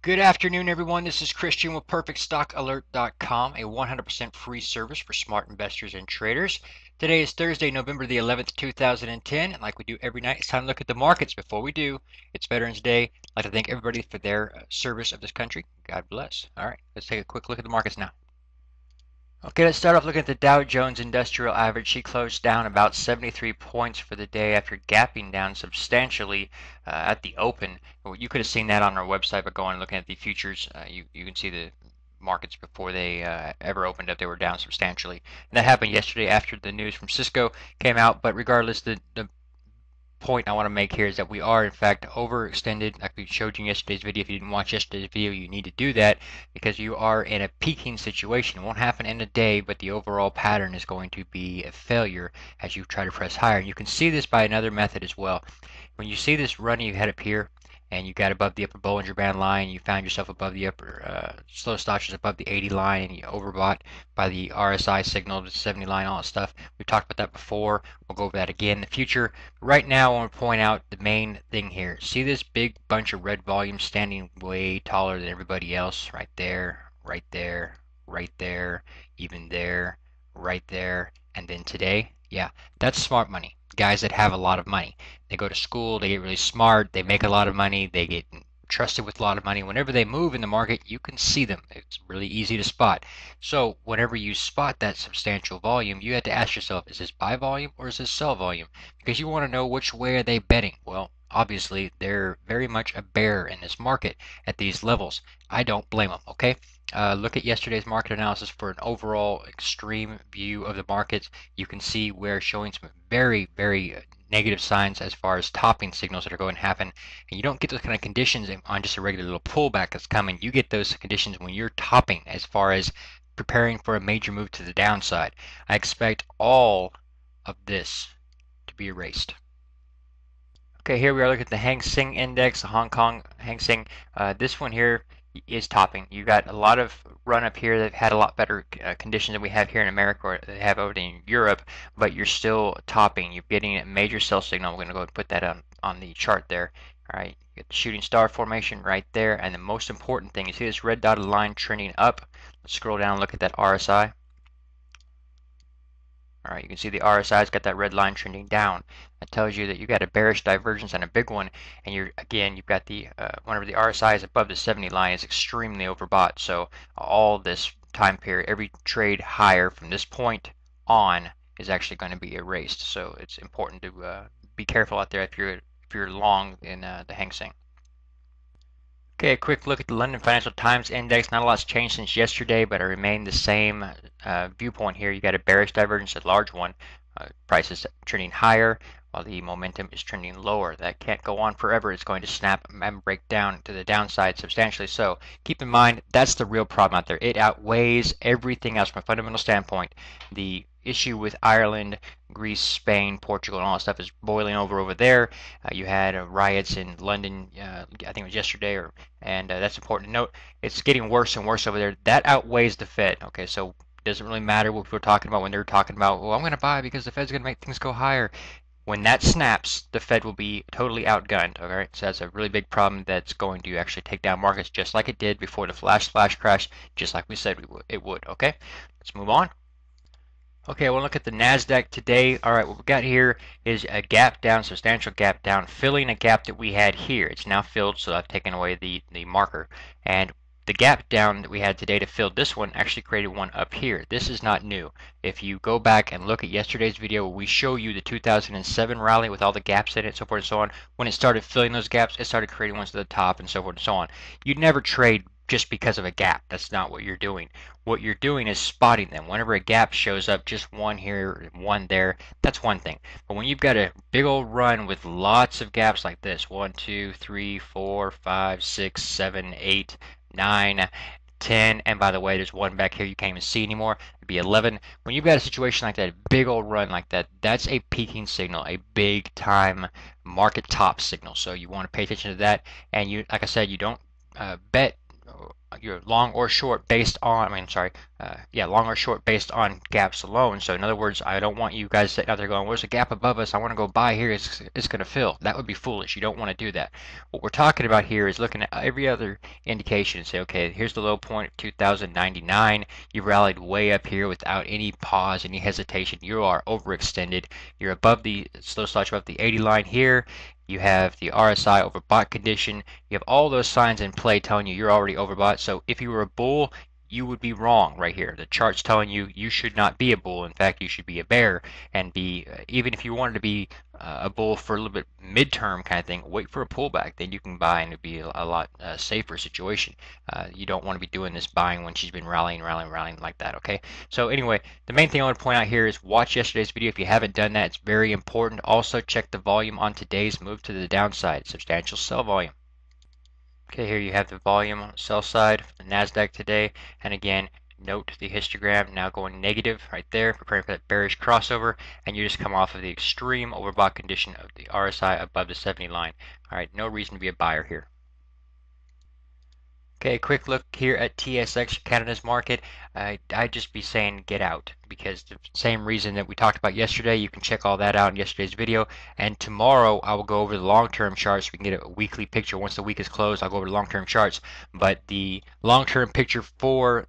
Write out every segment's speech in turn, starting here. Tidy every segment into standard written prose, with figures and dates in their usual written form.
Good afternoon, everyone. This is Christian with PerfectStockAlert.com, a 100% free service for smart investors and traders. Today is Thursday, November the 11th, 2010, and like we do every night, it's time to look at the markets. Before we do, it's Veterans Day. I'd like to thank everybody for their service of this country. God bless. All right, let's take a quick look at the markets now. Okay, let's start off looking at the Dow Jones Industrial Average. She closed down about 73 points for the day after gapping down substantially at the open. Well, you could have seen that on our website, but going and looking at the futures, you can see the markets before they ever opened up, they were down substantially. And that happened yesterday after the news from Cisco came out, but regardless, the point I want to make here is that we are in fact overextended. Like we showed you in yesterday's video. If you didn't watch yesterday's video, you need to do that because you are in a peaking situation. It won't happen in a day, but the overall pattern is going to be a failure as you try to press higher. And you can see this by another method as well. When you see this run you had up here and you got above the upper Bollinger Band line, you found yourself above the upper slow stoches above the 80 line, and you overbought by the RSI signal, the 70 line, all that stuff. We've talked about that before. We'll go over that again in the future. Right now, I want to point out the main thing here. See this big bunch of red volume standing way taller than everybody else? Right there, right there, right there, even there, right there, and then today? Yeah, that's smart money. Guys that have a lot of money. They go to school, they get really smart, they make a lot of money, they get trusted with a lot of money. Whenever they move in the market, you can see them. It's really easy to spot. So whenever you spot that substantial volume, you have to ask yourself, is this buy volume or is this sell volume? Because you want to know which way are they betting. Well, obviously, they're very much a bear in this market at these levels. I don't blame them, okay? Look at yesterday's market analysis for an overall extreme view of the markets. You can see we're showing some very, very negative signs as far as topping signals that are going to happen. And you don't get those kind of conditions on just a regular little pullback that's coming. You get those conditions when you're topping as far as preparing for a major move to the downside. I expect all of this to be erased. Okay, here we are looking at the Hang Seng Index, the Hong Kong Hang Seng. This one here is topping. You got a lot of run up here that had a lot better conditions than we have here in America or they have over in Europe, but you're still topping. You're getting a major sell signal. We're going to go and put that on the chart there. All right, you get the shooting star formation right there, and the most important thing, you see this red dotted line trending up. Let's scroll down and look at that RSI. All right, you can see the RSI's got that red line trending down. That tells you that you got a bearish divergence and a big one, and you've got the whenever the RSI is above the 70 line is extremely overbought. So all this time period, every trade higher from this point on is actually going to be erased. So it's important to be careful out there if you're long in the Hang Seng. Okay, a quick look at the London Financial Times Index. Not a lot's changed since yesterday, but it remained the same viewpoint here. You got a bearish divergence, a large one. Prices trending higher while the momentum is trending lower. That can't go on forever. It's going to snap and break down to the downside substantially. So keep in mind, that's the real problem out there. It outweighs everything else from a fundamental standpoint. The issue with Ireland, Greece, Spain, Portugal, and all that stuff is boiling over there. You had riots in London, I think it was yesterday, and that's important to note. It's getting worse and worse over there. That outweighs the Fed. Okay, so it doesn't really matter what we're talking about when they're talking about, well, I'm going to buy because the Fed's going to make things go higher. When that snaps, the Fed will be totally outgunned. All right, so that's a really big problem that's going to actually take down markets just like it did before the flash crash, just like we said it would. Okay, let's move on. Okay, we'll look at the NASDAQ today. All right, what we got here is a gap down, substantial gap down, filling a gap that we had here. It's now filled, so I've taken away the marker. And the gap down that we had today to fill this one actually created one up here. This is not new. If you go back and look at yesterday's video where we show you the 2007 rally with all the gaps in it, so forth and so on, when it started filling those gaps, it started creating ones to the top and so forth and so on. You'd never trade just because of a gap. That's not what you're doing. What you're doing is spotting them. Whenever a gap shows up, just one here, one there, that's one thing. But when you've got a big old run with lots of gaps like this, 1, 2, 3, 4, 5, 6, 7, 8, 9, 10, and by the way, there's one back here you can't even see anymore. It'd be 11. When you've got a situation like that, a big old run like that, that's a peaking signal, a big time market top signal. So you want to pay attention to that. And you, like I said, you don't bet you're long or short based on, long or short based on gaps alone. So in other words, I don't want you guys sitting out there going, where's a gap above us? I want to go buy here. It's going to fill. That would be foolish. You don't want to do that. What we're talking about here is looking at every other indication and say, okay, here's the low point of 2099. You rallied way up here without any pause, any hesitation. You are overextended. You're above the slow slide, above the 80 line here. You have the RSI overbought condition. You have all those signs in play telling you you're already overbought. So if you were a bull, you would be wrong right here. The chart's telling you you should not be a bull. In fact, you should be a bear and be, even if you wanted to be a bull for a little bit midterm kind of thing, wait for a pullback. Then you can buy and it'd be a lot safer situation. You don't want to be doing this buying when she's been rallying like that, okay? So anyway, the main thing I want to point out here is watch yesterday's video. If you haven't done that, it's very important. Also check the volume on today's move to the downside, substantial sell volume. Okay, here you have the volume on the sell side for the NASDAQ today. And again, note the histogram now going negative right there, preparing for that bearish crossover. And you just come off of the extreme overbought condition of the RSI above the 70 line. All right, no reason to be a buyer here. Okay, quick look here at TSX, Canada's market. I'd just be saying get out because the same reason that we talked about yesterday, you can check all that out in yesterday's video. And tomorrow I will go over the long-term charts so we can get a weekly picture. Once the week is closed, I'll go over the long-term charts. But the long-term picture for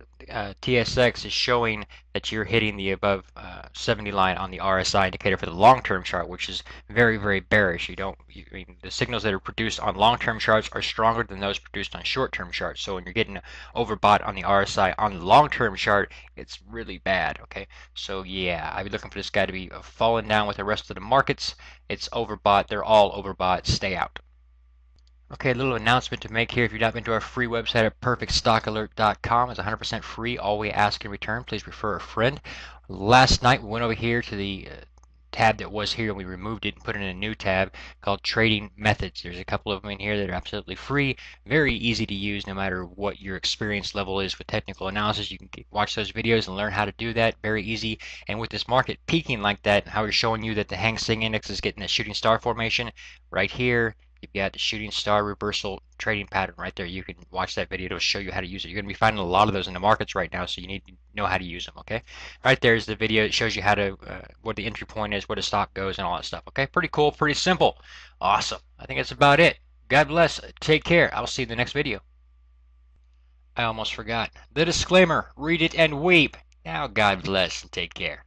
TSX is showing that you're hitting the above 70 line on the RSI indicator for the long-term chart, which is very, very bearish. I mean, the signals that are produced on long-term charts are stronger than those produced on short-term charts. So when you're getting overbought on the RSI on the long-term chart, it's really bad. Okay, so yeah, I'd be looking for this guy to be falling down with the rest of the markets. It's overbought. They're all overbought. Stay out. Okay, a little announcement to make here. If you've not been to our free website at perfectstockalert.com, it's 100% free. All we ask in return, please refer a friend. Last night we went over here to the tab that was here and we removed it and put in a new tab called Trading Methods. There's a couple of them in here that are absolutely free, very easy to use no matter what your experience level is with technical analysis. You can watch those videos and learn how to do that, very easy. And with this market peaking like that, how we're showing you that the Hang Seng Index is getting a shooting star formation right here. You've got the shooting star reversal trading pattern right there. You can watch that video. It'll show you how to use it. You're going to be finding a lot of those in the markets right now, so you need to know how to use them, okay? Right there's the video. It shows you how to, what the entry point is, where the stop goes, and all that stuff, okay? Pretty cool, pretty simple. Awesome. I think that's about it. God bless. Take care. I'll see you in the next video. I almost forgot. The disclaimer. Read it and weep. Now God bless and take care.